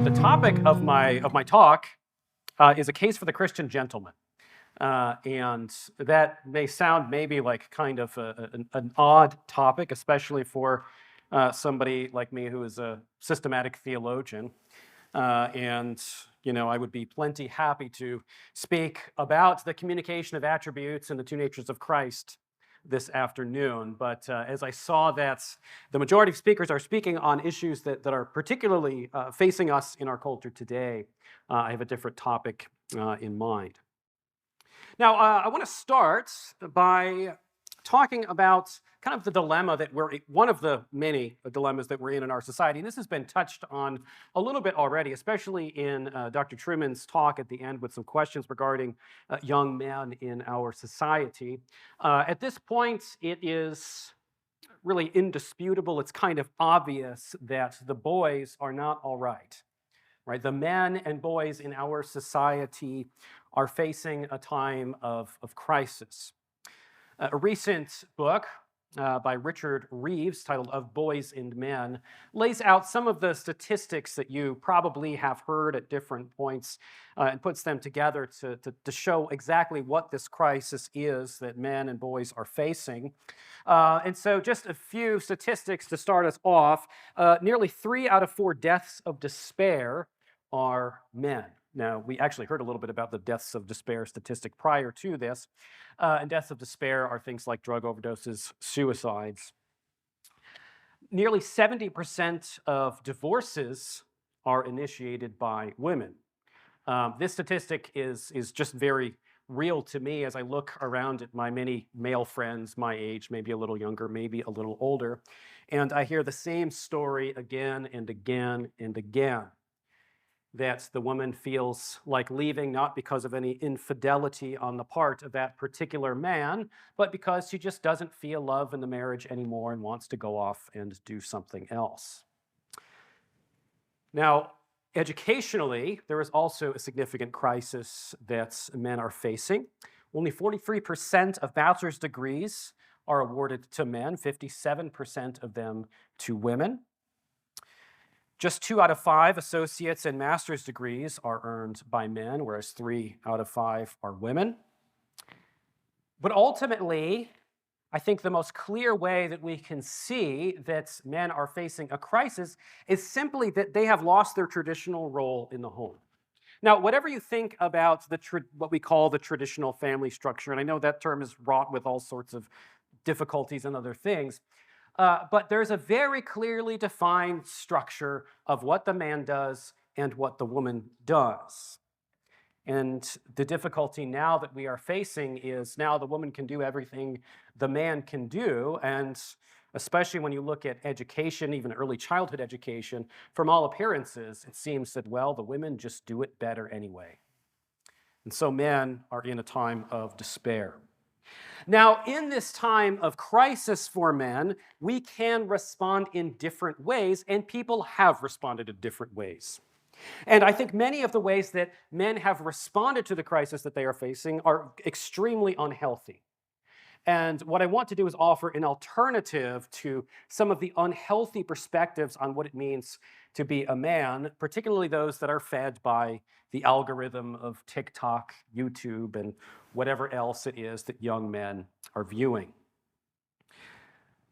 The topic of my talk is a case for the Christian gentleman, and that may sound maybe like kind of an odd topic, especially for somebody like me who is a systematic theologian. And I would be plenty happy to speak about the communication of attributes and the two natures of Christ this afternoon. But as I saw that the majority of speakers are speaking on issues that are particularly facing us in our culture today, I have a different topic in mind. Now, I want to start by talking about kind of the dilemma that one of the many dilemmas that we're in our society. And this has been touched on a little bit already, especially in Dr. Truman's talk at the end with some questions regarding young men in our society. At this point, it is really indisputable. It's kind of obvious that the boys are not all right. Right? The men and boys in our society are facing a time of crisis. A recent book by Richard Reeves, titled Of Boys and Men, lays out some of the statistics that you probably have heard at different points and puts them together to show exactly what this crisis is that men and boys are facing. And so just a few statistics to start us off. Nearly 3 out of 4 deaths of despair are men. Now, we actually heard a little bit about the deaths of despair statistic prior to this. And deaths of despair are things like drug overdoses, suicides. Nearly 70% of divorces are initiated by women. This statistic is just very real to me as I look around at my many male friends my age, maybe a little younger, maybe a little older, and I hear the same story again and again and again. That the woman feels like leaving not because of any infidelity on the part of that particular man, but because she just doesn't feel love in the marriage anymore and wants to go off and do something else. Now, educationally, there is also a significant crisis that men are facing. Only 43% of bachelor's degrees are awarded to men, 57% of them to women. Just 2 out of 5 associate's and master's degrees are earned by men, whereas 3 out of 5 are women. But ultimately, I think the most clear way that we can see that men are facing a crisis is simply that they have lost their traditional role in the home. Now, whatever you think about what we call the traditional family structure, and I know that term is wrought with all sorts of difficulties and other things, but there's a very clearly defined structure of what the man does and what the woman does. And the difficulty now that we are facing is now the woman can do everything the man can do. And especially when you look at education, even early childhood education, from all appearances, it seems that, well, the women just do it better anyway. And so men are in a time of despair. Now, in this time of crisis for men, we can respond in different ways, and people have responded in different ways. And I think many of the ways that men have responded to the crisis that they are facing are extremely unhealthy. And what I want to do is offer an alternative to some of the unhealthy perspectives on what it means to be a man, particularly those that are fed by the algorithm of TikTok, YouTube, and whatever else it is that young men are viewing.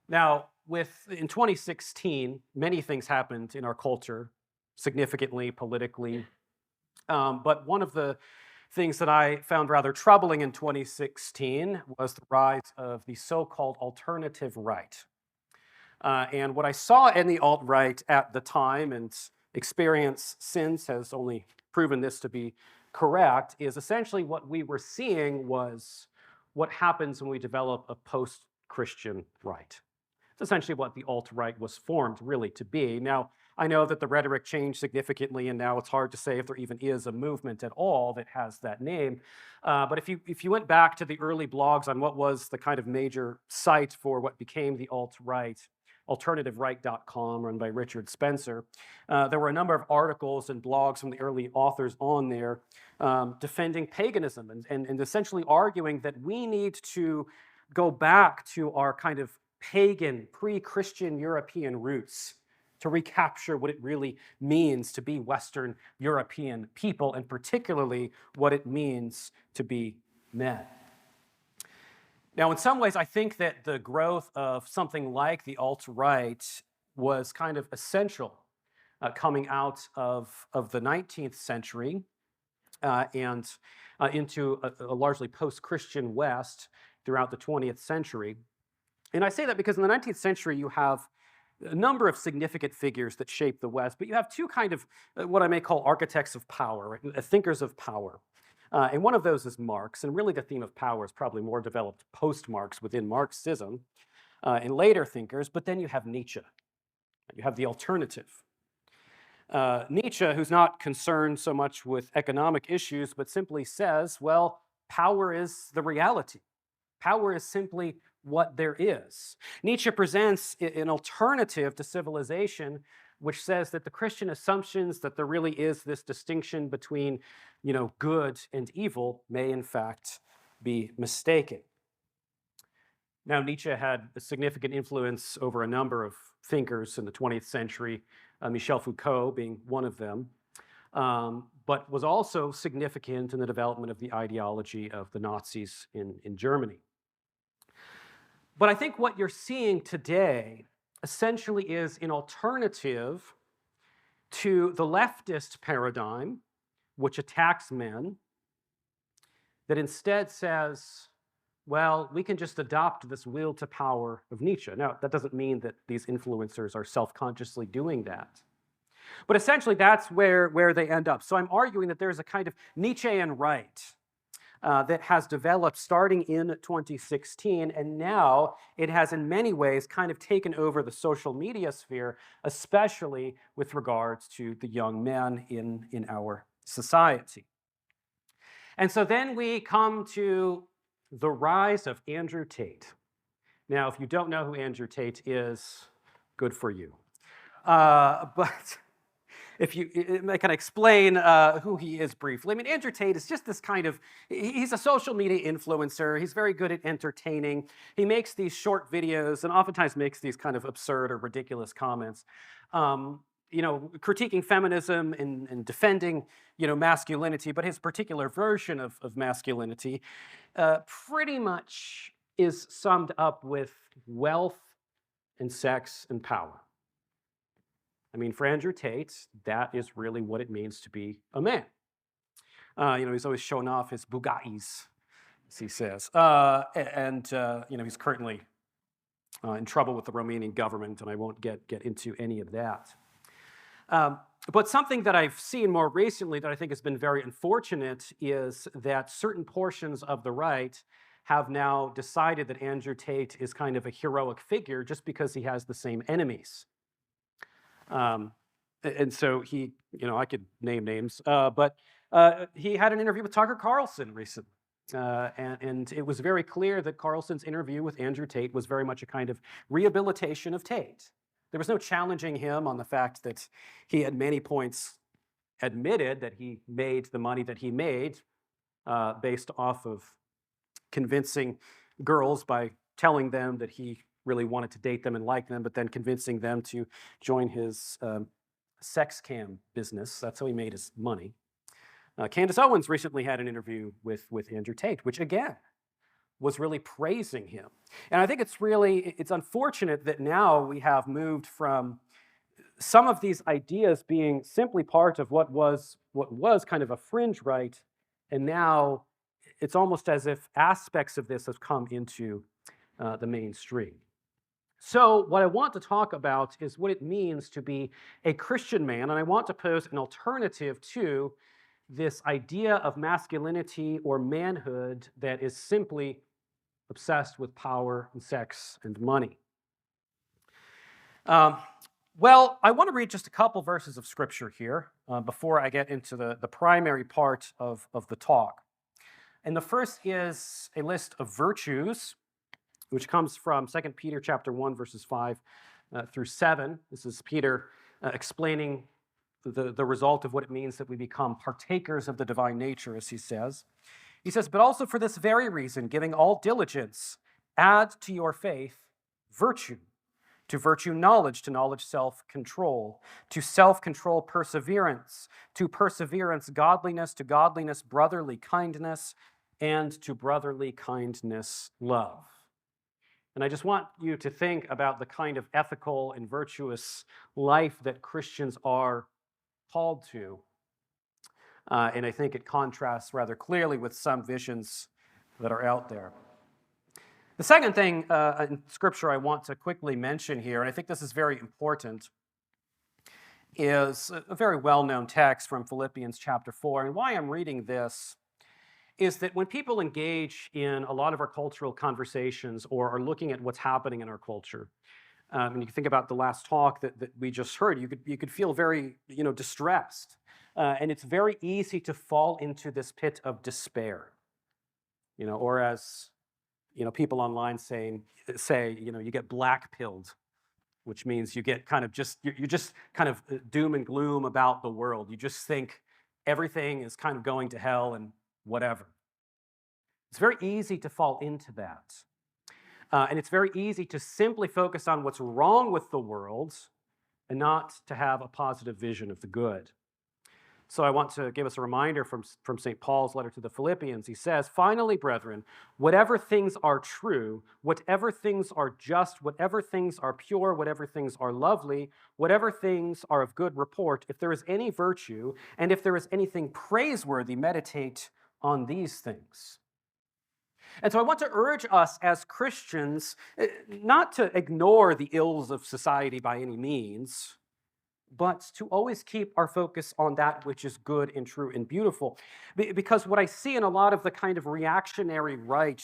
Now, in 2016, many things happened in our culture, significantly, politically. But one of the things that I found rather troubling in 2016 was the rise of the so-called alternative right. And what I saw in the alt-right at the time, and experience since has only proven this to be correct, is essentially what we were seeing was what happens when we develop a post-Christian right. It's essentially what the alt-right was formed really to be. Now, I know that the rhetoric changed significantly, and now it's hard to say if there even is a movement at all that has that name. But if you went back to the early blogs on what was the kind of major site for what became the alt-right, alternativeright.com, run by Richard Spencer, there were a number of articles and blogs from the early authors on there defending paganism and essentially arguing that we need to go back to our kind of pagan, pre-Christian European roots to recapture what it really means to be Western European people, and particularly what it means to be men. Now, in some ways, I think that the growth of something like the alt-right was kind of essential coming out of the 19th century and into a largely post-Christian West throughout the 20th century. And I say that because in the 19th century, you have a number of significant figures that shape the West, but you have two kind of what I may call architects of power, right? Thinkers of power. And one of those is Marx, and really the theme of power is probably more developed post-Marx within Marxism and later thinkers, but then you have Nietzsche. You have the alternative. Nietzsche, who's not concerned so much with economic issues, but simply says, well, power is the reality. Power is simply what there is. Nietzsche presents an alternative to civilization, which says that the Christian assumptions that there really is this distinction between, good and evil may in fact be mistaken. Now, Nietzsche had a significant influence over a number of thinkers in the 20th century, Michel Foucault being one of them, but was also significant in the development of the ideology of the Nazis in Germany. But I think what you're seeing today essentially is an alternative to the leftist paradigm, which attacks men, that instead says, well, we can just adopt this will to power of Nietzsche. Now, that doesn't mean that these influencers are self-consciously doing that. But essentially, that's where they end up. So I'm arguing that there's a kind of Nietzschean right that has developed starting in 2016, and now it has in many ways kind of taken over the social media sphere, especially with regards to the young men in our society. And so then we come to the rise of Andrew Tate. Now, if you don't know who Andrew Tate is, good for you. But if I can explain who he is briefly. I mean, Andrew Tate is just this kind of, he's a social media influencer. He's very good at entertaining. He makes these short videos and oftentimes makes these kind of absurd or ridiculous comments, critiquing feminism and defending, masculinity, but his particular version of masculinity pretty much is summed up with wealth and sex and power. I mean, for Andrew Tate, that is really what it means to be a man. He's always showing off his Bugattis, as he says. He's currently in trouble with the Romanian government, and I won't get into any of that. But something that I've seen more recently that I think has been very unfortunate is that certain portions of the right have now decided that Andrew Tate is kind of a heroic figure just because he has the same enemies. And so he, I could name names, but he had an interview with Tucker Carlson recently. And it was very clear that Carlson's interview with Andrew Tate was very much a kind of rehabilitation of Tate. There was no challenging him on the fact that he at many points admitted that he made the money that he made based off of convincing girls by telling them that he really wanted to date them and like them, but then convincing them to join his sex cam business. That's how he made his money. Candace Owens recently had an interview with Andrew Tate, which again was really praising him. And I think it's unfortunate that now we have moved from some of these ideas being simply part of what was kind of a fringe right, and now it's almost as if aspects of this have come into the mainstream. So what I want to talk about is what it means to be a Christian man, and I want to pose an alternative to this idea of masculinity or manhood that is simply obsessed with power and sex and money. Well, I want to read just a couple verses of Scripture here before I get into the primary part of the talk. And the first is a list of virtues, which comes from 2 Peter chapter 1, verses 5 through 7. This is Peter explaining the result of what it means that we become partakers of the divine nature, as he says. He says, but also for this very reason, giving all diligence, add to your faith virtue, to virtue knowledge, to knowledge self-control, to self-control perseverance, to perseverance godliness, to godliness brotherly kindness, and to brotherly kindness love. And I just want you to think about the kind of ethical and virtuous life that Christians are called to. And I think it contrasts rather clearly with some visions that are out there. The second thing in Scripture I want to quickly mention here, and I think this is very important, is a very well-known text from Philippians chapter 4. And why I'm reading this is that when people engage in a lot of our cultural conversations or are looking at what's happening in our culture, and you think about the last talk that we just heard, you could feel very distressed. And it's very easy to fall into this pit of despair, or as people online say, you get black-pilled, which means you get kind of you're just kind of doom and gloom about the world. You just think everything is kind of going to hell and whatever. It's very easy to fall into that. And it's very easy to simply focus on what's wrong with the world and not to have a positive vision of the good. So I want to give us a reminder from St. Paul's letter to the Philippians. He says, "Finally, brethren, whatever things are true, whatever things are just, whatever things are pure, whatever things are lovely, whatever things are of good report, if there is any virtue, and if there is anything praiseworthy, meditate on these things." And so I want to urge us as Christians not to ignore the ills of society by any means, but to always keep our focus on that which is good and true and beautiful. Because what I see in a lot of the kind of reactionary right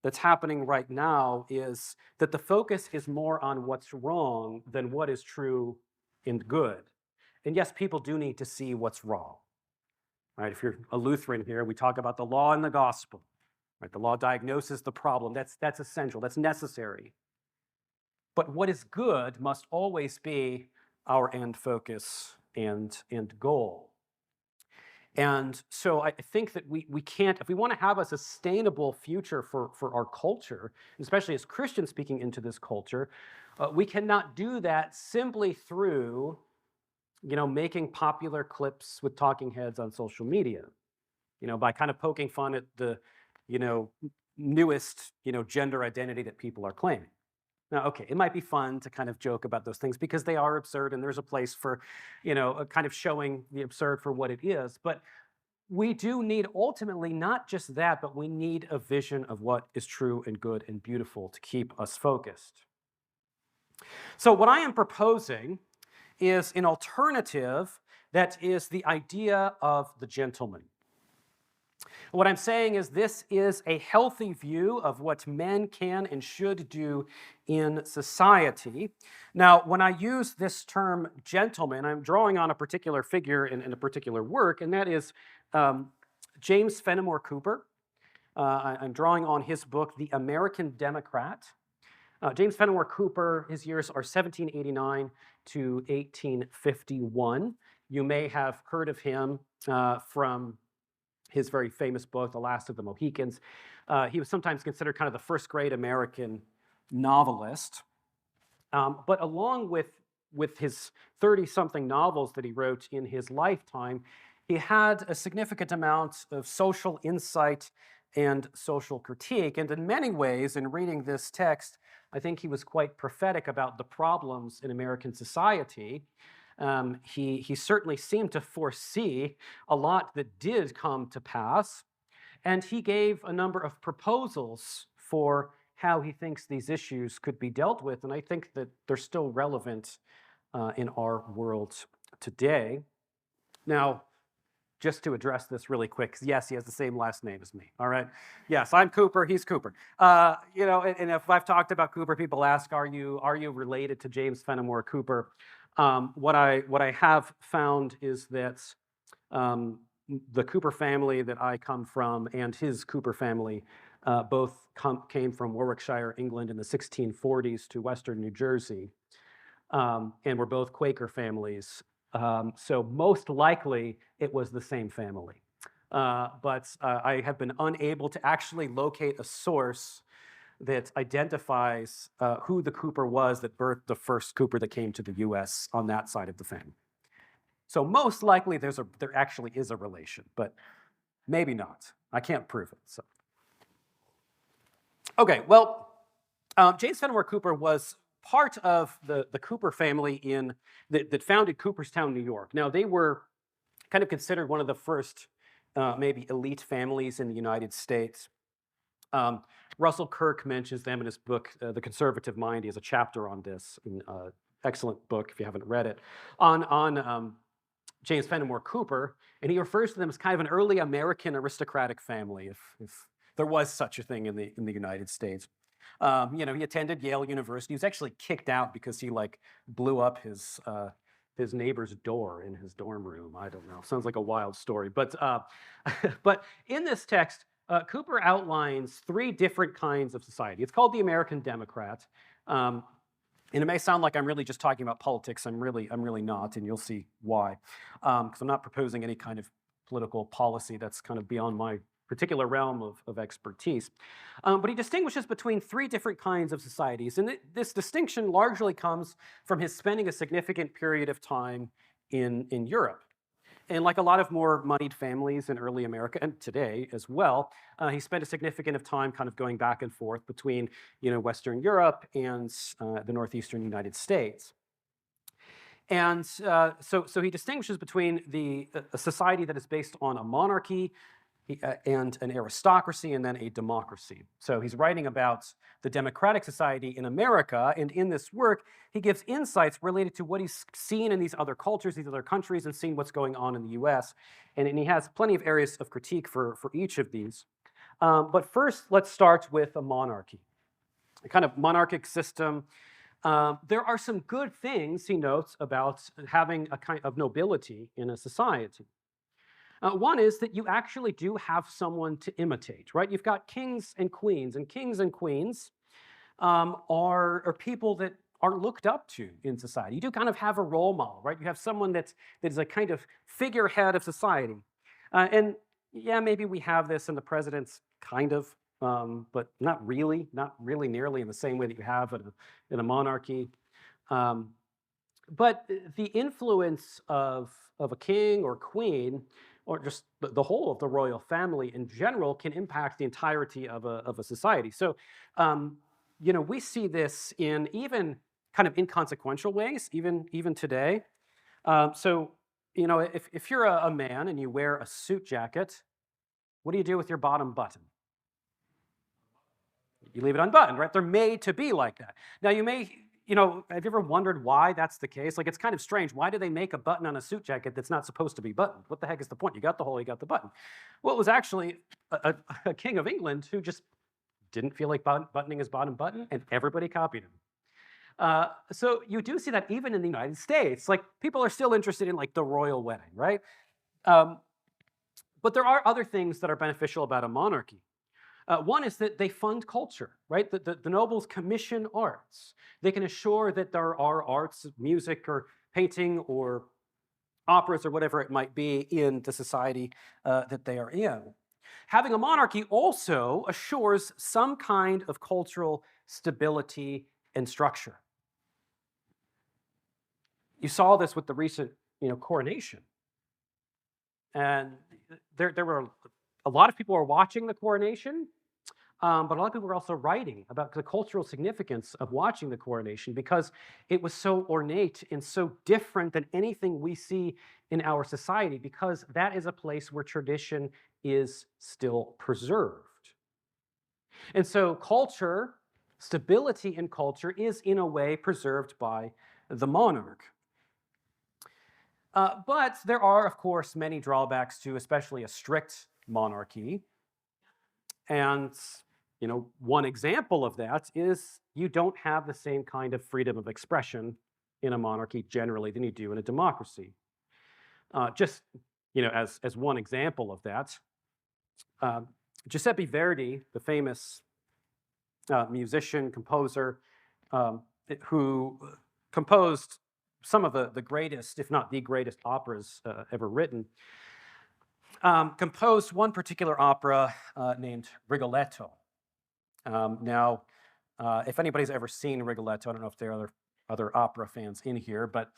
that's happening right now is that the focus is more on what's wrong than what is true and good. And yes, people do need to see what's wrong. Right? If you're a Lutheran here, we talk about the law and the gospel. Right? The law diagnoses the problem. That's essential. That's necessary. But what is good must always be our end focus and goal. And so I think that we can't, if we want to have a sustainable future for our culture, especially as Christians speaking into this culture, we cannot do that simply through, making popular clips with talking heads on social media, by kind of poking fun at the, newest, gender identity that people are claiming. Now, okay, it might be fun to kind of joke about those things because they are absurd and there's a place for, kind of showing the absurd for what it is. But we do need ultimately not just that, but we need a vision of what is true and good and beautiful to keep us focused. So what I am proposing is an alternative that is the idea of the gentleman. What I'm saying is this is a healthy view of what men can and should do in society. Now, when I use this term gentleman, I'm drawing on a particular figure in a particular work, and that is James Fenimore Cooper. I'm drawing on his book, The American Democrat. James Fenimore Cooper, his years are 1789 to 1851. You may have heard of him from his very famous book, The Last of the Mohicans. He was sometimes considered kind of the first great American novelist. But along with his 30-something novels that he wrote in his lifetime, he had a significant amount of social insight and social critique. And in many ways, in reading this text, I think he was quite prophetic about the problems in American society. He certainly seemed to foresee a lot that did come to pass, and he gave a number of proposals for how he thinks these issues could be dealt with, and I think that they're still relevant in our world today. Now, just to address this really quick, 'cause yes, he has the same last name as me, all right? Yes, I'm Cooper, he's Cooper. And if I've talked about Cooper, people ask, are you related to James Fenimore Cooper? What I have found is that the Cooper family that I come from and his Cooper family both came from Warwickshire, England in the 1640s to Western New Jersey, and were both Quaker families. So most likely it was the same family. But I have been unable to actually locate a source that identifies who the Cooper was that birthed the first Cooper that came to the U.S. on that side of the family. So most likely there actually is a relation, but maybe not. I can't prove it. So. Okay, well, James Fenimore Cooper was part of the Cooper family that founded Cooperstown, New York. Now, they were kind of considered one of the first maybe elite families in the United States. Russell Kirk mentions them in his book, The Conservative Mind. He has a chapter on this, excellent book if you haven't read it, on James Fenimore Cooper, and he refers to them as kind of an early American aristocratic family, if there was such a thing in the United States. He attended Yale University. He was actually kicked out because he blew up his neighbor's door in his dorm room. I don't know. Sounds like a wild story. But but in this text, Cooper outlines three different kinds of society. It's called the American Democrat. And it may sound like I'm really just talking about politics. I'm really not, and you'll see why. Because I'm not proposing any kind of political policy that's kind of beyond my particular realm of expertise. But he distinguishes between three different kinds of societies. And this distinction largely comes from his spending a significant period of time in Europe. And like a lot of more moneyed families in early America, and today as well, he spent a significant of time kind of going back and forth between Western Europe and the northeastern United States. And so he distinguishes between a society that is based on a monarchy and an aristocracy, and then a democracy. So he's writing about the democratic society in America, and in this work, he gives insights related to what he's seen in these other cultures, these other countries, and seen what's going on in the US. And he has plenty of areas of critique for each of these. But first, let's start with a monarchy, a kind of monarchic system. There are some good things, he notes, about having a kind of nobility in a society. One is that you actually do have someone to imitate, right? You've got kings and queens are people that are looked up to in society. You do kind of have a role model, right? You have someone that is a kind of figurehead of society. And yeah, maybe we have this in the presidents, kind of, but not really nearly in the same way that you have in a monarchy. But the influence of a king or queen, or just the whole of the royal family in general, can impact the entirety of a society. So, we see this in even kind of inconsequential ways, even today. If you're a man and you wear a suit jacket, what do you do with your bottom button? You leave it unbuttoned, right? They're made to be like that. Now, have you ever wondered why that's the case? It's kind of strange. Why do they make a button on a suit jacket that's not supposed to be buttoned? What the heck is the point? You got the hole, you got the button. Well, it was actually a king of England who just didn't feel like buttoning his bottom button, and everybody copied him. So you do see that even in the United States. People are still interested in the royal wedding, right? But there are other things that are beneficial about a monarchy. One is that they fund culture, right? The nobles commission arts. They can assure that there are arts, music or painting or operas or whatever it might be in the society that they are in. Having a monarchy also assures some kind of cultural stability and structure. You saw this with the recent coronation. And there were a lot of people were watching the coronation, but a lot of people were also writing about the cultural significance of watching the coronation because it was so ornate and so different than anything we see in our society, because that is a place where tradition is still preserved. And so culture, stability in culture, is in a way preserved by the monarch. But there are, of course, many drawbacks to especially a strict monarchy. And one example of that is you don't have the same kind of freedom of expression in a monarchy generally than you do in a democracy. Just as one example of that, Giuseppe Verdi, the famous musician, composer, who composed some of the greatest, if not the greatest, operas ever written, composed one particular opera named Rigoletto. Now, if anybody's ever seen Rigoletto, I don't know if there are other opera fans in here, but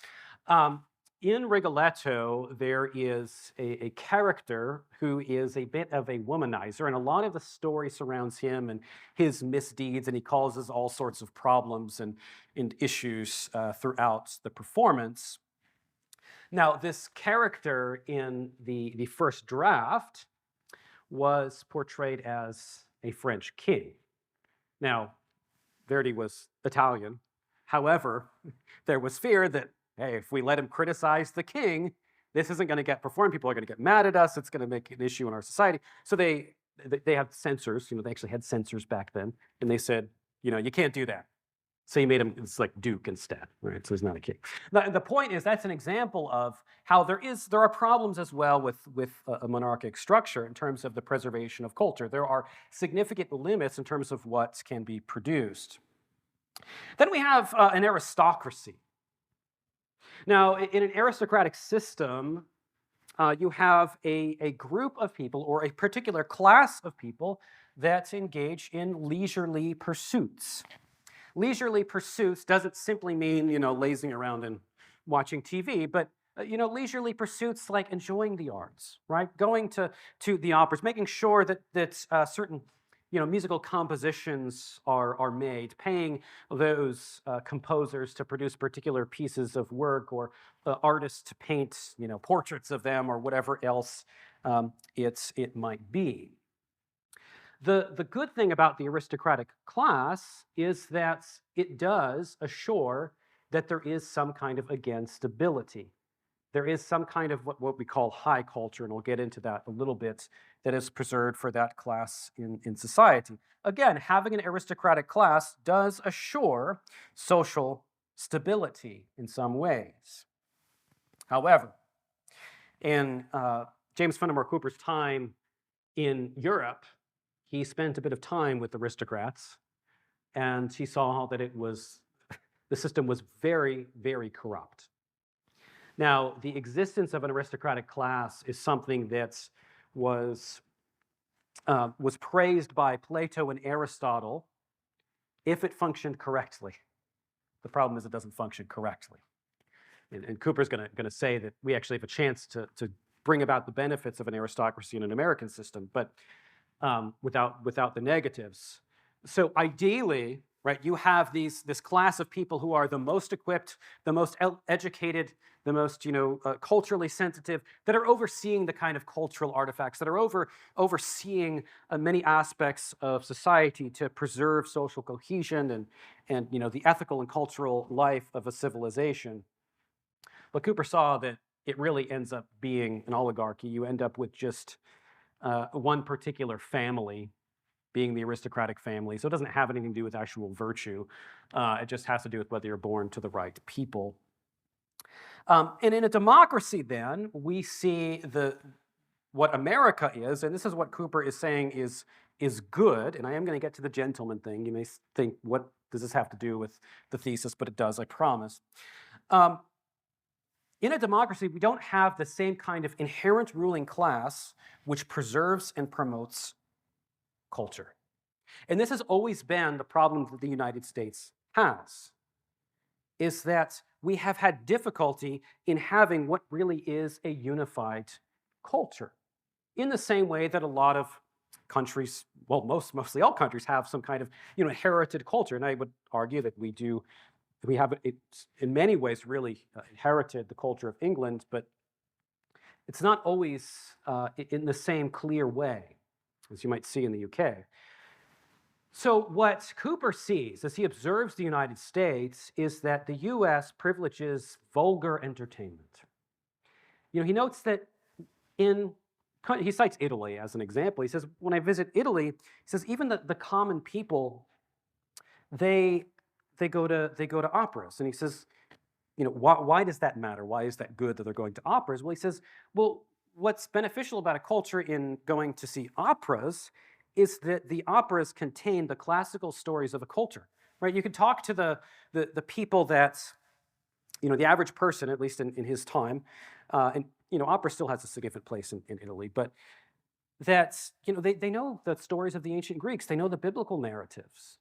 um, in Rigoletto, there is a character who is a bit of a womanizer, and a lot of the story surrounds him and his misdeeds, and he causes all sorts of problems and issues throughout the performance. Now, this character in the first draft was portrayed as a French king. Now, Verdi was Italian. However, there was fear that, hey, if we let him criticize the king, this isn't going to get performed. People are going to get mad at us. It's going to make an issue in our society. So they have censors. They actually had censors back then, and they said, you can't do that. So he made him, it's like Duke instead, right? So he's not a king. The point is that's an example of how there are problems as well with a monarchic structure in terms of the preservation of culture. There are significant limits in terms of what can be produced. Then we have an aristocracy. Now, in an aristocratic system, you have a group of people or a particular class of people that engage in leisurely pursuits. Leisurely pursuits doesn't simply mean, lazing around and watching TV, but, leisurely pursuits like enjoying the arts, right? Going to the operas, making sure that certain, musical compositions are made, paying those composers to produce particular pieces of work or artists to paint, portraits of them or whatever else it might be. The good thing about the aristocratic class is that it does assure that there is some kind of, again, stability. There is some kind of what we call high culture, and we'll get into that a little bit, that is preserved for that class in society. Again, having an aristocratic class does assure social stability in some ways. However, in James Fenimore Cooper's time in Europe, he spent a bit of time with aristocrats, and he saw that the system was very, very corrupt. Now, the existence of an aristocratic class is something that was praised by Plato and Aristotle if it functioned correctly. The problem is it doesn't function correctly. And Cooper's going to say that we actually have a chance to bring about the benefits of an aristocracy in an American system, but without the negatives. So ideally, right, you have this class of people who are the most equipped, the most educated, the most culturally sensitive, that are overseeing the kind of cultural artifacts, that are overseeing many aspects of society to preserve social cohesion and the ethical and cultural life of a civilization. But Cooper saw that it really ends up being an oligarchy. You end up with just one particular family being the aristocratic family. So it doesn't have anything to do with actual virtue. It just has to do with whether you're born to the right people. And in a democracy, then, we see what America is, and this is what Cooper is saying is good. And I am going to get to the gentleman thing. You may think, what does this have to do with the thesis? But it does, I promise. In a democracy, we don't have the same kind of inherent ruling class which preserves and promotes culture. And this has always been the problem that the United States has, is that we have had difficulty in having what really is a unified culture. In the same way that a lot of countries, well, mostly all countries have some kind of inherited culture. And I would argue that we have it in many ways really inherited the culture of England, but it's not always in the same clear way as you might see in the UK. So what Cooper sees as he observes the United States is that the US privileges vulgar entertainment. He notes that he cites Italy as an example. He says, when I visit Italy, he says, even the common people, they go to operas. And he says, why does that matter? Why is that good that they're going to operas? Well, he says, well, what's beneficial about a culture in going to see operas is that the operas contain the classical stories of a culture, right? You can talk to the people that, the average person, at least in his time, and opera still has a significant place in Italy, but that, they know the stories of the ancient Greeks, they know the biblical narratives,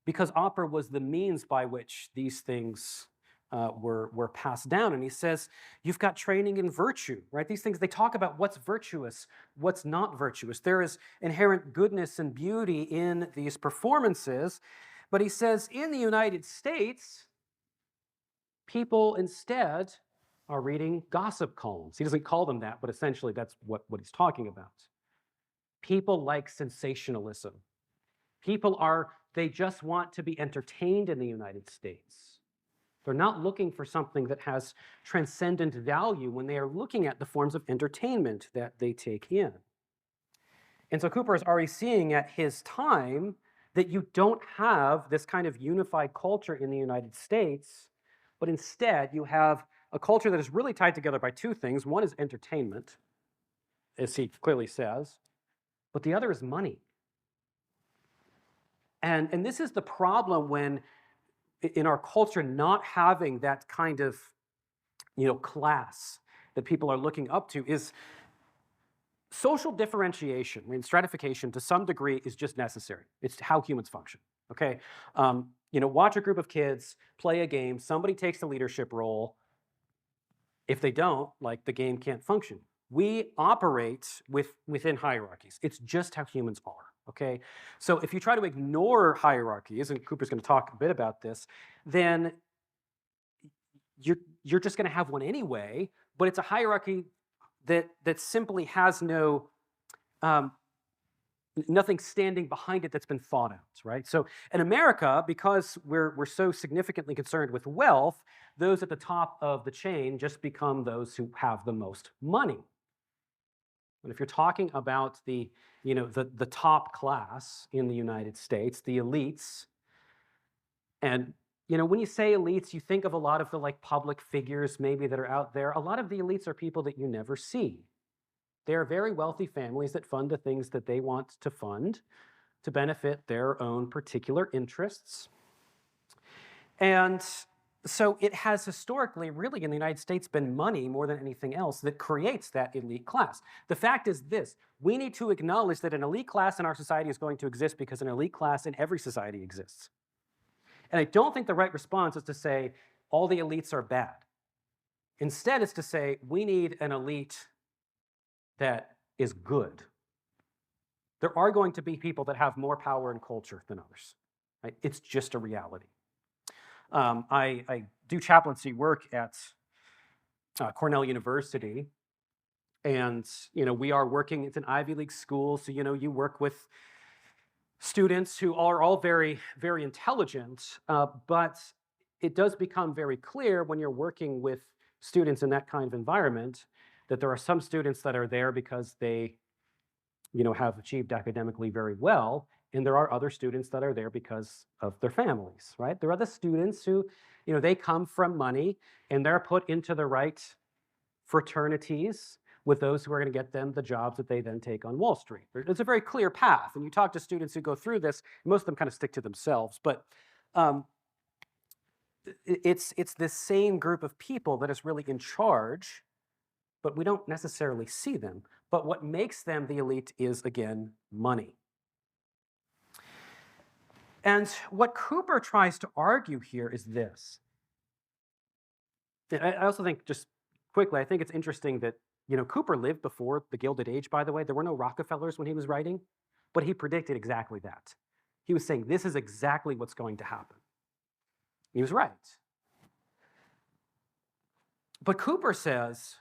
because opera was the means by which these things were passed down. And he says, you've got training in virtue, right? These things, they talk about what's virtuous, what's not virtuous. There is inherent goodness and beauty in these performances. But he says, in the United States, people instead are reading gossip columns. He doesn't call them that, but essentially that's what he's talking about. People like sensationalism. They just want to be entertained in the United States. They're not looking for something that has transcendent value when they are looking at the forms of entertainment that they take in. And so Cooper is already seeing at his time that you don't have this kind of unified culture in the United States, but instead you have a culture that is really tied together by two things. One is entertainment, as he clearly says, but the other is money. And this is the problem when, in our culture, not having that kind of, class that people are looking up to, is social differentiation, stratification to some degree is just necessary. It's how humans function, okay? Watch a group of kids play a game, somebody takes the leadership role. If they don't, the game can't function. We operate within hierarchies. It's just how humans are, okay? So if you try to ignore hierarchies, and Cooper's going to talk a bit about this, then you're just going to have one anyway, but it's a hierarchy that simply has nothing standing behind it that's been thought out, right? So in America, because we're so significantly concerned with wealth, those at the top of the chain just become those who have the most money. But if you're talking about the top class in the United States, the elites, and when you say elites, you think of a lot of the public figures maybe that are out there. A lot of the elites are people that you never see. They are very wealthy families that fund the things that they want to fund to benefit their own particular interests. And so it has historically, really in the United States, been money more than anything else that creates that elite class. The fact is this: we need to acknowledge that an elite class in our society is going to exist because an elite class in every society exists. And I don't think the right response is to say all the elites are bad. Instead, it's to say we need an elite that is good. There are going to be people that have more power and culture than others, right? It's just a reality. I do chaplaincy work at Cornell University, and we are working. It's an Ivy League school, so you work with students who are all very, very intelligent, but it does become very clear when you're working with students in that kind of environment that there are some students that are there because they have achieved academically very well, and there are other students that are there because of their families, right? There are the students who, they come from money, and they're put into the right fraternities with those who are going to get them the jobs that they then take on Wall Street. It's a very clear path, and you talk to students who go through this, most of them kind of stick to themselves, but it's this same group of people that is really in charge, but we don't necessarily see them. But what makes them the elite is, again, money. And what Cooper tries to argue here is this. I also think, just quickly, I think it's interesting that, Cooper lived before the Gilded Age, by the way. There were no Rockefellers when he was writing, but he predicted exactly that. He was saying, this is exactly what's going to happen. He was right. But Cooper says,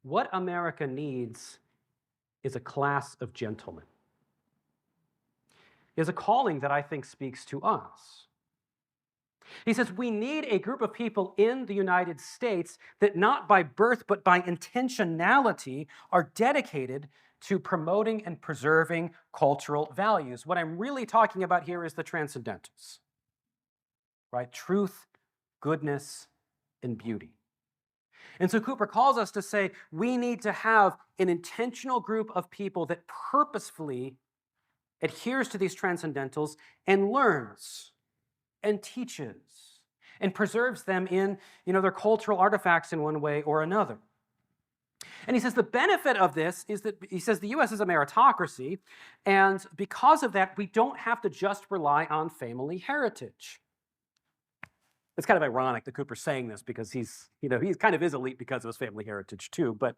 what America needs is a class of gentlemen. Is a calling that I think speaks to us. He says we need a group of people in the United States that not by birth but by intentionality are dedicated to promoting and preserving cultural values. What I'm really talking about here is the transcendentals, right? Truth, goodness, and beauty. And so Cooper calls us to say we need to have an intentional group of people that purposefully adheres to these transcendentals and learns and teaches and preserves them in their cultural artifacts in one way or another. And he says the benefit of this is that he says the US is a meritocracy, and because of that, we don't have to just rely on family heritage. It's kind of ironic that Cooper's saying this because he's kind of is elite because of his family heritage too. But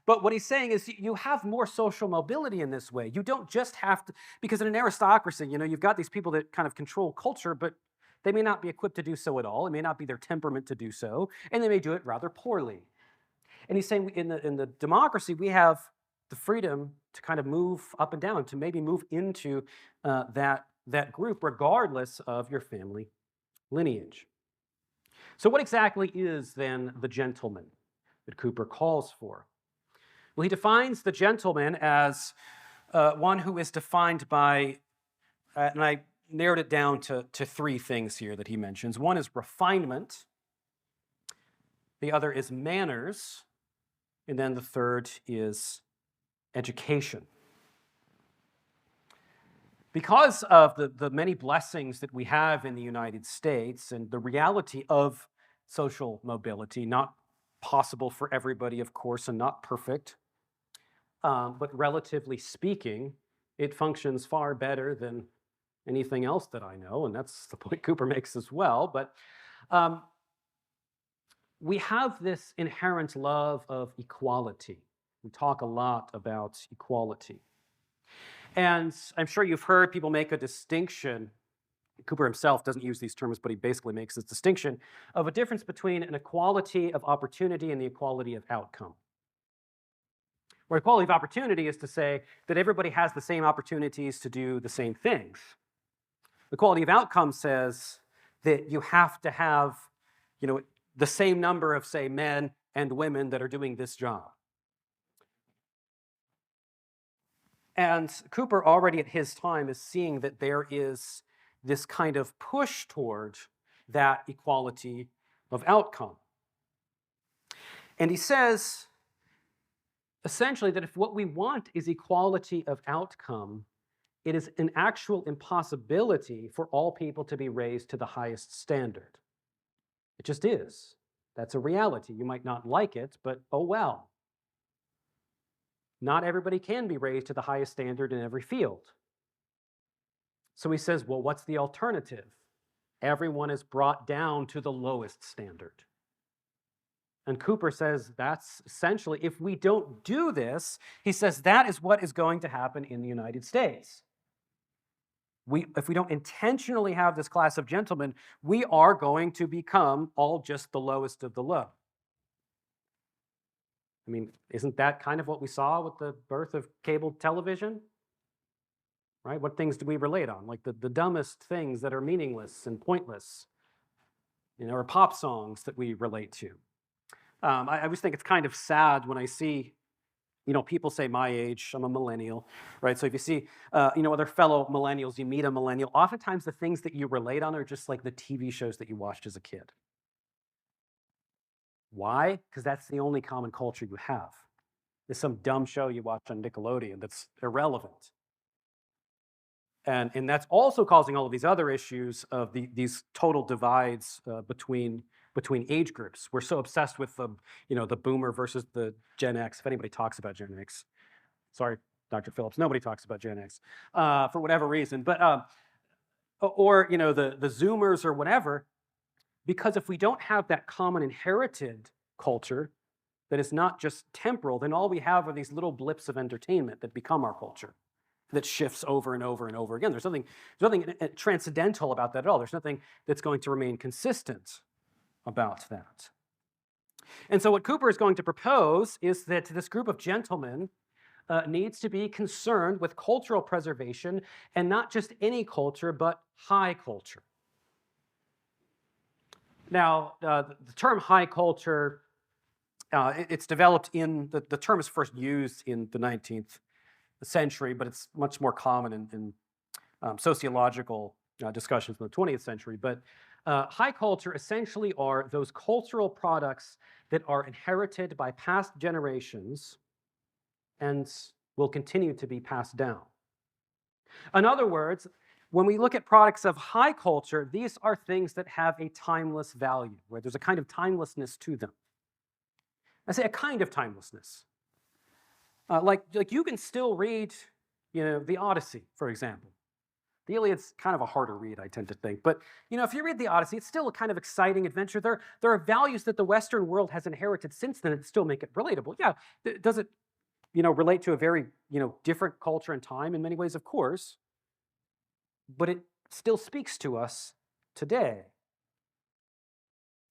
what he's saying is you have more social mobility in this way. You don't just have to, because in an aristocracy, you've got these people that kind of control culture, but they may not be equipped to do so at all. It may not be their temperament to do so, and they may do it rather poorly. And he's saying in the democracy, we have the freedom to kind of move up and down, to maybe move into that group, regardless of your family lineage. So what exactly is then the gentleman that Cooper calls for? Well, he defines the gentleman as one who is defined by, and I narrowed it down to three things here that he mentions. One is refinement, the other is manners, and then the third is education. Because of the many blessings that we have in the United States and the reality of social mobility, not possible for everybody, of course, and not perfect, but relatively speaking, it functions far better than anything else that I know, and that's the point Cooper makes as well. But we have this inherent love of equality. We talk a lot about equality. And I'm sure you've heard people make a distinction. Cooper himself doesn't use these terms, but he basically makes this distinction of a difference between an equality of opportunity and the equality of outcome. Where equality of opportunity is to say that everybody has the same opportunities to do the same things. Equality of outcome says that you have to have, the same number of, say, men and women that are doing this job. And Cooper already at his time is seeing that there is this kind of push toward that equality of outcome. And he says, essentially, that if what we want is equality of outcome, it is an actual impossibility for all people to be raised to the highest standard. It just is. That's a reality. You might not like it, but oh well. Not everybody can be raised to the highest standard in every field. So he says, well, what's the alternative? Everyone is brought down to the lowest standard. And Cooper says that's essentially, if we don't do this, he says that is what is going to happen in the United States. If we don't intentionally have this class of gentlemen, we are going to become all just the lowest of the low. I mean, isn't that kind of what we saw with the birth of cable television? Right? What things do we relate on? Like the dumbest things that are meaningless and pointless, or pop songs that we relate to. I always think it's kind of sad when I see, people say my age, I'm a millennial, right? So if you see, other fellow millennials, you meet a millennial, oftentimes the things that you relate on are just like the TV shows that you watched as a kid. Why? Because that's the only common culture you have. There's some dumb show you watch on Nickelodeon that's irrelevant. And that's also causing all of these other issues of these total divides between age groups. We're so obsessed with the boomer versus the Gen X. If anybody talks about Gen X, sorry, Dr. Phillips, nobody talks about Gen X for whatever reason. But or the Zoomers or whatever, because if we don't have that common inherited culture that is not just temporal, then all we have are these little blips of entertainment that become our culture, that shifts over and over and over again. There's nothing transcendental about that at all. There's nothing that's going to remain consistent about that. And so what Cooper is going to propose is that this group of gentlemen needs to be concerned with cultural preservation, and not just any culture, but high culture. Now, the term high culture, it's developed the term is first used in the 19th century, but it's much more common in sociological discussions in the 20th century. But high culture essentially are those cultural products that are inherited by past generations and will continue to be passed down. In other words, when we look at products of high culture, these are things that have a timeless value, where there's a kind of timelessness to them. I say a kind of timelessness. Like you can still read, the Odyssey, for example. The Iliad's kind of a harder read, I tend to think. But if you read the Odyssey, it's still a kind of exciting adventure. There are values that the Western world has inherited since then that still make it relatable. Yeah, does it, relate to a very, different culture and time in many ways? Of course, but it still speaks to us today.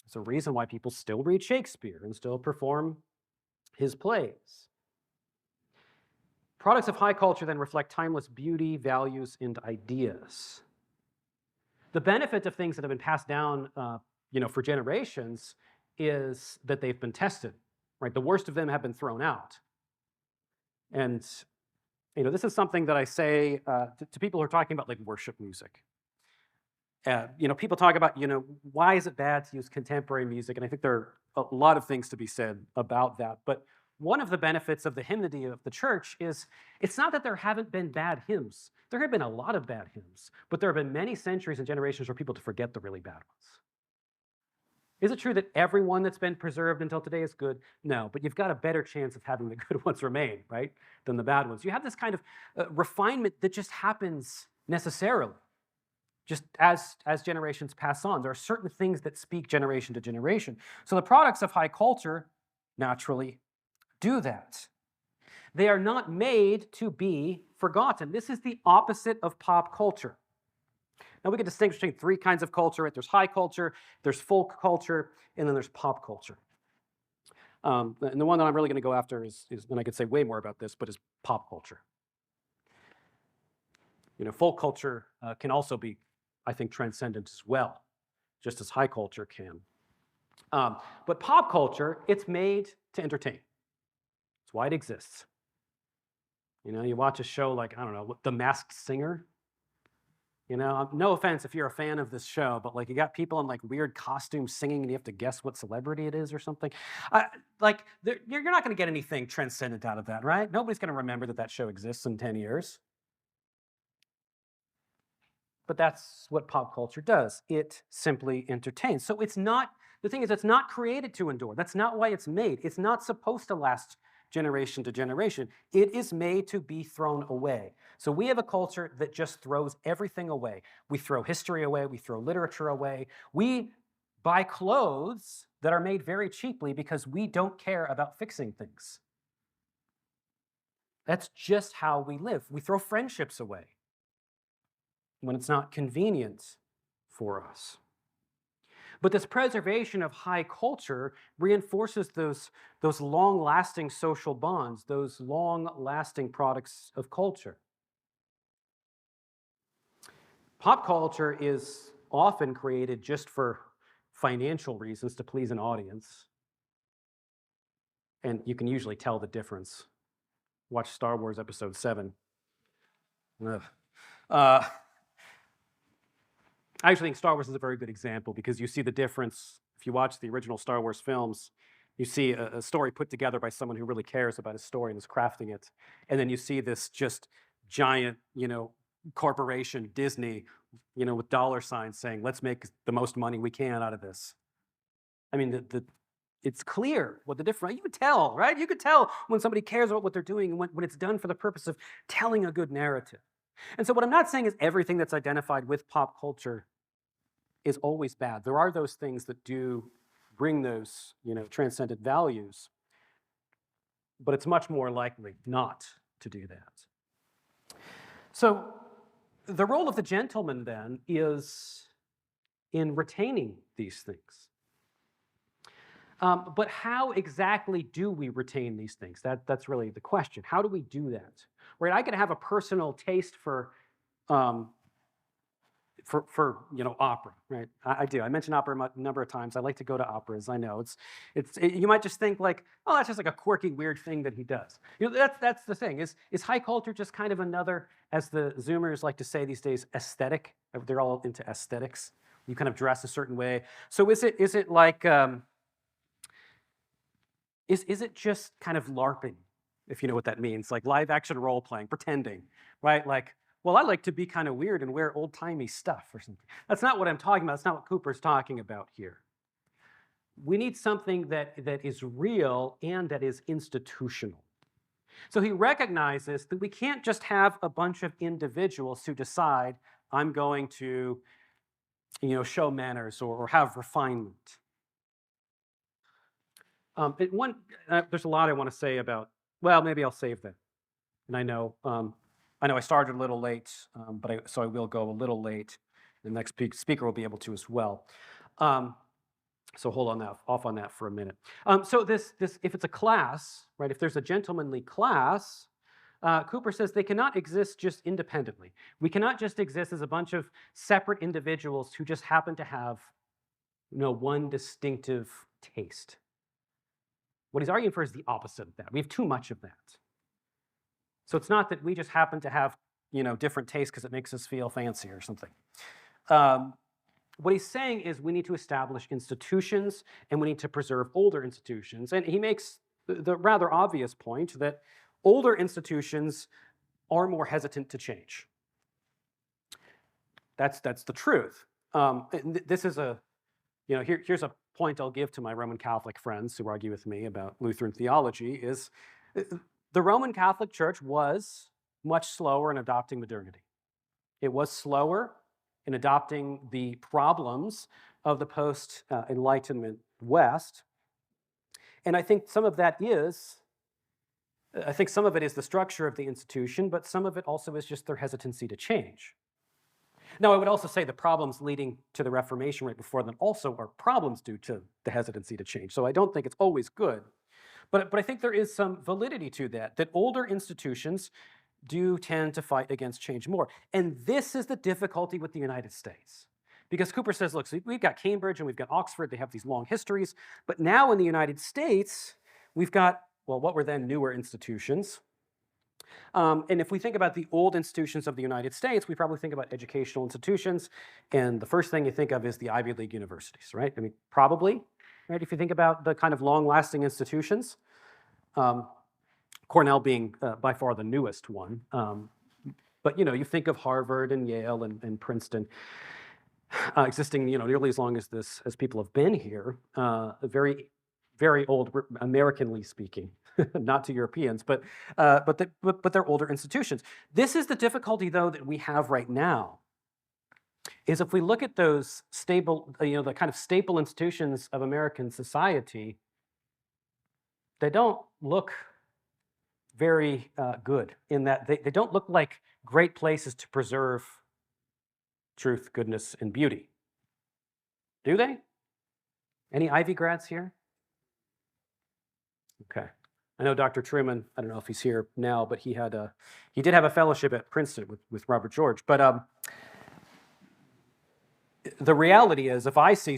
There's a reason why people still read Shakespeare and still perform his plays. Products of high culture then reflect timeless beauty, values, and ideas. The benefit of things that have been passed down, for generations is that they've been tested, right? The worst of them have been thrown out. And, this is something that I say to people who are talking about like worship music. People talk about, why is it bad to use contemporary music? And I think there are a lot of things to be said about that. But one of the benefits of the hymnody of the church is it's not that there haven't been bad hymns. There have been a lot of bad hymns, but there have been many centuries and generations for people to forget the really bad ones. Is it true that everyone that's been preserved until today is good? No, but you've got a better chance of having the good ones remain, right, than the bad ones. You have this kind of refinement that just happens necessarily, just as generations pass on. There are certain things that speak generation to generation. So the products of high culture naturally do that. They are not made to be forgotten. This is the opposite of pop culture. Now we can distinguish between three kinds of culture, right? There's high culture, there's folk culture, and then there's pop culture. And the one that I'm really going to go after is, and I could say way more about this, but is pop culture. Folk culture can also be, I think, transcendent as well, just as high culture can. But pop culture, it's made to entertain. It's why it exists. You watch a show like, I don't know, The Masked Singer. No offense if you're a fan of this show, but like you got people in like weird costumes singing and you have to guess what celebrity it is or something. You're not going to get anything transcendent out of that, right? Nobody's going to remember that show exists in 10 years. But that's what pop culture does. It simply entertains. So the thing is, it's not created to endure. That's not why it's made. It's not supposed to last generation to generation. It is made to be thrown away. So we have a culture that just throws everything away. We throw history away. We throw literature away. We buy clothes that are made very cheaply because we don't care about fixing things. That's just how we live. We throw friendships away when it's not convenient for us. But this preservation of high culture reinforces those long-lasting social bonds, those long-lasting products of culture. Pop culture is often created just for financial reasons to please an audience. And you can usually tell the difference. Watch Star Wars Episode 7. I actually think Star Wars is a very good example because you see the difference. If you watch the original Star Wars films, you see a story put together by someone who really cares about a story and is crafting it. And then you see this just giant, corporation, Disney, with dollar signs saying, let's make the most money we can out of this. I mean, it's clear what the difference, you could tell, right? You could tell when somebody cares about what they're doing and when it's done for the purpose of telling a good narrative. And so what I'm not saying is everything that's identified with pop culture is always bad. There are those things that do bring those, transcendent values, but it's much more likely not to do that. So the role of the gentleman then is in retaining these things. But how exactly do we retain these things? That's really the question. How do we do that? Right? I could have a personal taste for opera, right? I do. I mentioned opera a number of times. I like to go to operas. I know you might just think like, oh, that's just like a quirky, weird thing that he does. That's the thing. Is high culture just kind of another, as the Zoomers like to say these days, aesthetic? They're all into aesthetics. You kind of dress a certain way. So is it like is it just kind of LARPing, if you know what that means, like live action role playing, pretending, right? Like, well, I like to be kind of weird and wear old-timey stuff or something. That's not what I'm talking about. That's not what Cooper's talking about here. we need something that is real and that is institutional. So he recognizes that we can't just have a bunch of individuals who decide, I'm going to, show manners or have refinement. There's a lot I want to say about. Well, maybe I'll save that. And I know I started a little late, so I will go a little late. The next speaker will be able to as well. So hold on off on that for a minute. So this, if it's a class, right? If there's a gentlemanly class, Cooper says they cannot exist just independently. We cannot just exist as a bunch of separate individuals who just happen to have, one distinctive taste. What he's arguing for is the opposite of that. We have too much of that. So it's not that we just happen to have, different tastes because it makes us feel fancy or something. What he's saying is we need to establish institutions and we need to preserve older institutions. And he makes the rather obvious point that older institutions are more hesitant to change. That's the truth. This is here's a point I'll give to my Roman Catholic friends who argue with me about Lutheran theology is the Roman Catholic Church was much slower in adopting modernity. It was slower in adopting the problems of the post-Enlightenment West. And I think some of it is the structure of the institution, but some of it also is just their hesitancy to change. Now, I would also say the problems leading to the Reformation right before them also are problems due to the hesitancy to change. So I don't think it's always good. But I think there is some validity to that older institutions do tend to fight against change more. And this is the difficulty with the United States. Because Cooper says, look, so we've got Cambridge and we've got Oxford, they have these long histories, but now in the United States, we've got, what were then newer institutions. And if we think about the old institutions of the United States, we probably think about educational institutions, and the first thing you think of is the Ivy League universities, right? I mean, probably, right? If you think about the kind of long-lasting institutions, Cornell being by far the newest one. But you think of Harvard and Yale and Princeton existing nearly as long as people have been here. Very, very old, Americanly speaking, not to Europeans, but they're older institutions. This is the difficulty, though, that we have right now. Is if we look at those stable, the kind of staple institutions of American society, they don't look very good in that they don't look like great places to preserve truth, goodness, and beauty. Do they? Any Ivy grads here? Okay. I know Dr. Truman, I don't know if he's here now, but he did have a fellowship at Princeton with Robert George. But the reality is, if I see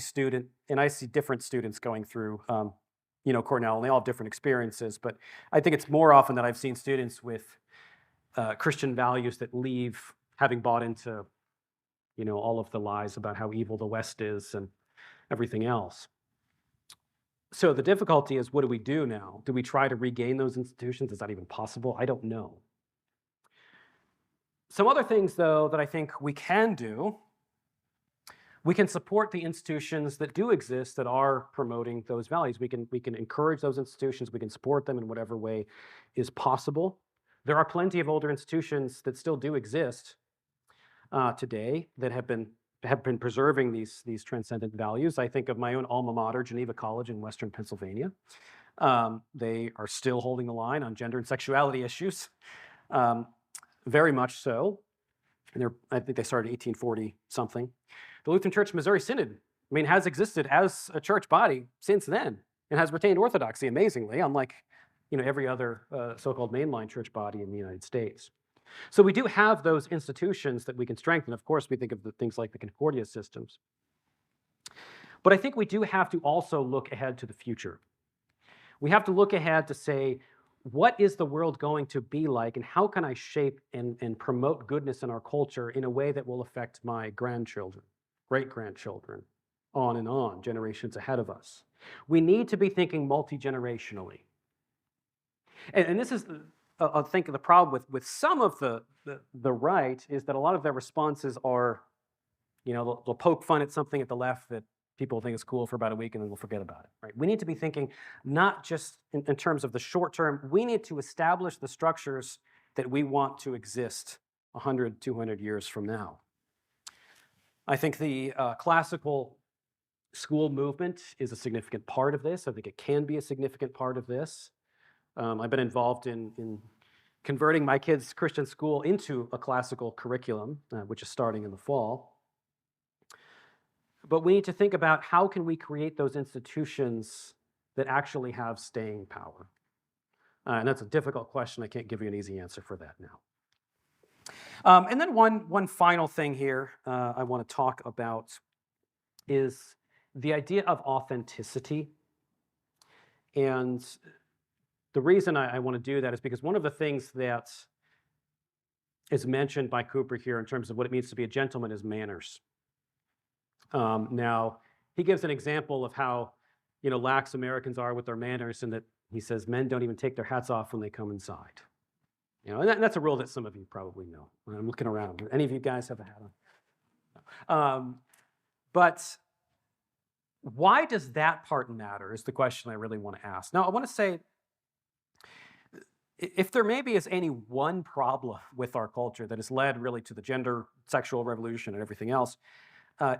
I see different students going through Cornell, and they all have different experiences, but I think it's more often that I've seen students with Christian values that leave having bought into, all of the lies about how evil the West is and everything else. So the difficulty is, what do we do now? Do we try to regain those institutions? Is that even possible? I don't know. Some other things, though, that I think we can do. We can support the institutions that do exist that are promoting those values. We can encourage those institutions. We can support them in whatever way is possible. There are plenty of older institutions that still do exist today that have been preserving these transcendent values. I think of my own alma mater, Geneva College in Western Pennsylvania. They are still holding the line on gender and sexuality issues, very much so. And I think they started 1840 something. The Lutheran Church Missouri Synod, has existed as a church body since then and has retained orthodoxy amazingly, unlike every other so-called mainline church body in the United States. So we do have those institutions that we can strengthen. Of course, we think of the things like the Concordia systems. But I think we do have to also look ahead to the future. We have to look ahead to say, what is the world going to be like, and how can I shape and promote goodness in our culture in a way that will affect my grandchildren, great-grandchildren, on, generations ahead of us? We need to be thinking multi-generationally. And this is, I think, the problem with some of the right is that a lot of their responses are, they'll poke fun at something at the left that People will think it's cool for about a week and then we'll forget about it, right? We need to be thinking not just in terms of the short term. We need to establish the structures that we want to exist 100, 200 years from now. I think the classical school movement is a significant part of this. I think it can be a significant part of this. I've been involved in converting my kids' Christian school into a classical curriculum, which is starting in the fall. But we need to think about how can we create those institutions that actually have staying power. And that's a difficult question. I can't give you an easy answer for that now. And then one final thing here I want to talk about is the idea of authenticity. And the reason I want to do that is because one of the things that is mentioned by Cooper here in terms of what it means to be a gentleman is manners. Now, he gives an example of how, lax Americans are with their manners, and that he says men don't even take their hats off when they come inside. And that's a rule that some of you probably know. I'm looking around. Any of you guys have a hat on? But why does that part matter is the question I really want to ask. Now, I want to say, if there maybe is any one problem with our culture that has led really to the gender, sexual revolution and everything else,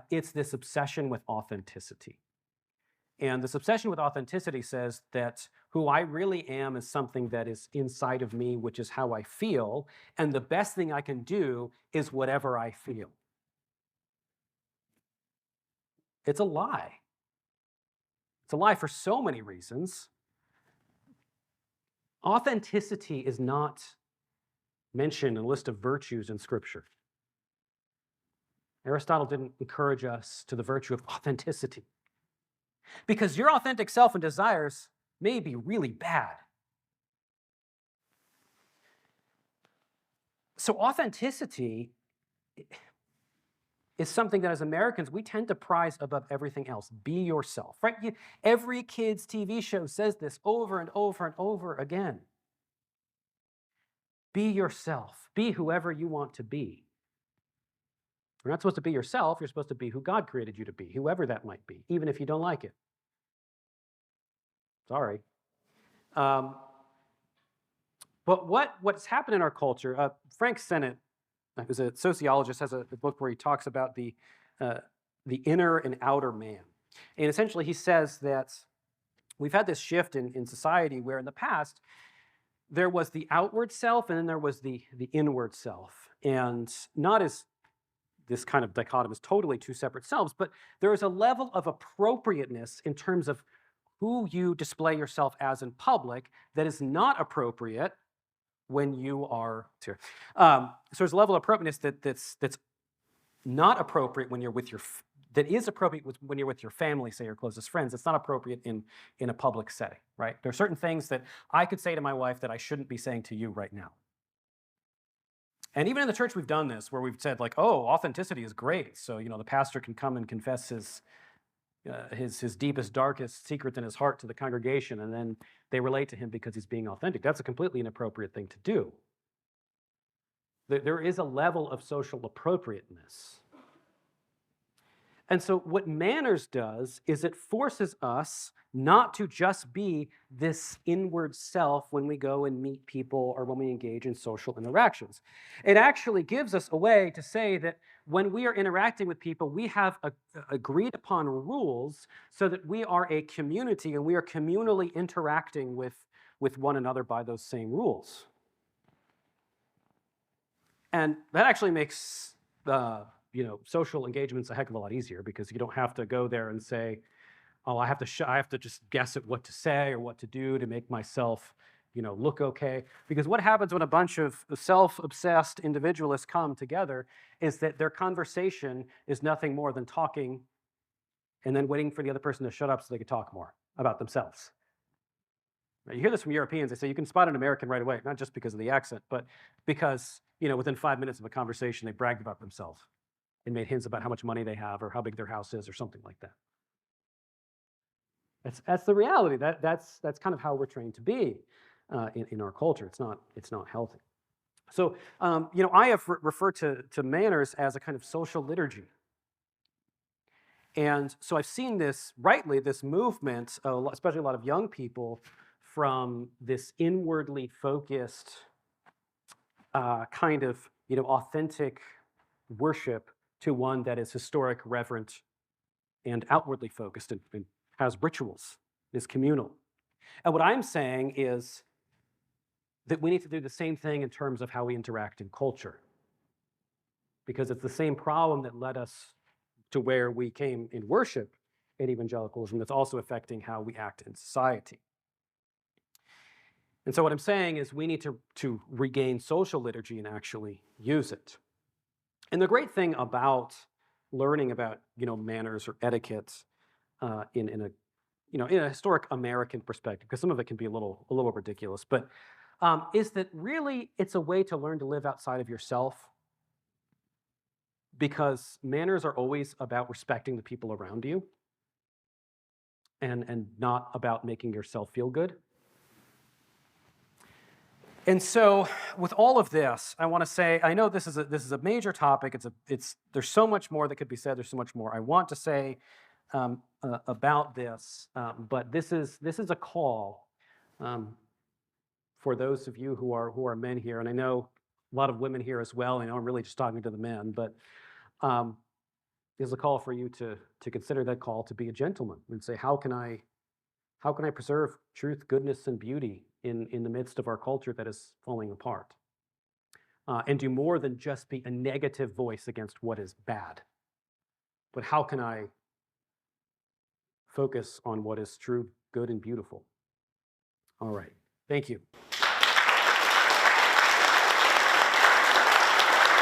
it's this obsession with authenticity. And this obsession with authenticity says that who I really am is something that is inside of me, which is how I feel, and the best thing I can do is whatever I feel. It's a lie. It's a lie for so many reasons. Authenticity is not mentioned in a list of virtues in Scripture. Aristotle didn't encourage us to the virtue of authenticity, because your authentic self and desires may be really bad. So authenticity is something that as Americans, we tend to prize above everything else. Be yourself, right? Every kid's TV show says this over and over and over again. Be yourself. Be whoever you want to be. You're not supposed to be yourself. You're supposed to be who God created you to be, whoever that might be, even if you don't like it. Sorry. But what's happened in our culture, Frank Sennett, who's a sociologist, has a book where he talks about the inner and outer man. And essentially he says that we've had this shift in society where in the past there was the outward self and then there was the inward self. And not as this kind of dichotomous, totally two separate selves, but there is a level of appropriateness in terms of who you display yourself as in public that is not appropriate when you are here. So there's a level of appropriateness that's not appropriate when you're with that is appropriate when you're with your family, say your closest friends. It's not appropriate in a public setting, right? There are certain things that I could say to my wife that I shouldn't be saying to you right now. And even in the church, we've done this where we've said like, oh, authenticity is great. So, the pastor can come and confess his deepest, darkest secrets in his heart to the congregation, and then they relate to him because he's being authentic. That's a completely inappropriate thing to do. There is a level of social appropriateness. And so what manners does is it forces us not to just be this inward self when we go and meet people or when we engage in social interactions. It actually gives us a way to say that when we are interacting with people, we have agreed upon rules so that we are a community and we are communally interacting with one another by those same rules. And that actually makes social engagements a heck of a lot easier because you don't have to go there and say, oh, I have to just guess at what to say or what to do to make myself, look okay. Because what happens when a bunch of self-obsessed individualists come together is that their conversation is nothing more than talking and then waiting for the other person to shut up so they can talk more about themselves. Now, you hear this from Europeans. They say you can spot an American right away, not just because of the accent, but because, within 5 minutes of a conversation, they bragged about themselves and made hints about how much money they have or how big their house is or something like that. That's the reality. That's kind of how we're trained to be in our culture. It's not healthy. So I have referred to manners as a kind of social liturgy. And so I've seen this, rightly, this movement, especially a lot of young people, from this inwardly focused kind of authentic worship to one that is historic, reverent, and outwardly focused and has rituals, is communal. And what I'm saying is that we need to do the same thing in terms of how we interact in culture, because it's the same problem that led us to where we came in worship in evangelicalism that's also affecting how we act in society. And so what I'm saying is we need to regain social liturgy and actually use it. And the great thing about learning about manners or etiquette in a in a historic American perspective, because some of it can be a little ridiculous, but is that really it's a way to learn to live outside of yourself, because manners are always about respecting the people around you and not about making yourself feel good. And so, with all of this, I want to say I know this is a major topic. It's there's so much more that could be said. There's so much more I want to say about this, but this is a call um, for those of you who are men here, and I know a lot of women here as well. I know I'm really just talking to the men, but um, there's a call for you to consider that call to be a gentleman and say, how can I preserve truth, goodness, and beauty in the midst of our culture that is falling apart? And do more than just be a negative voice against what is bad, but how can I focus on what is true, good, and beautiful? All right. Thank you.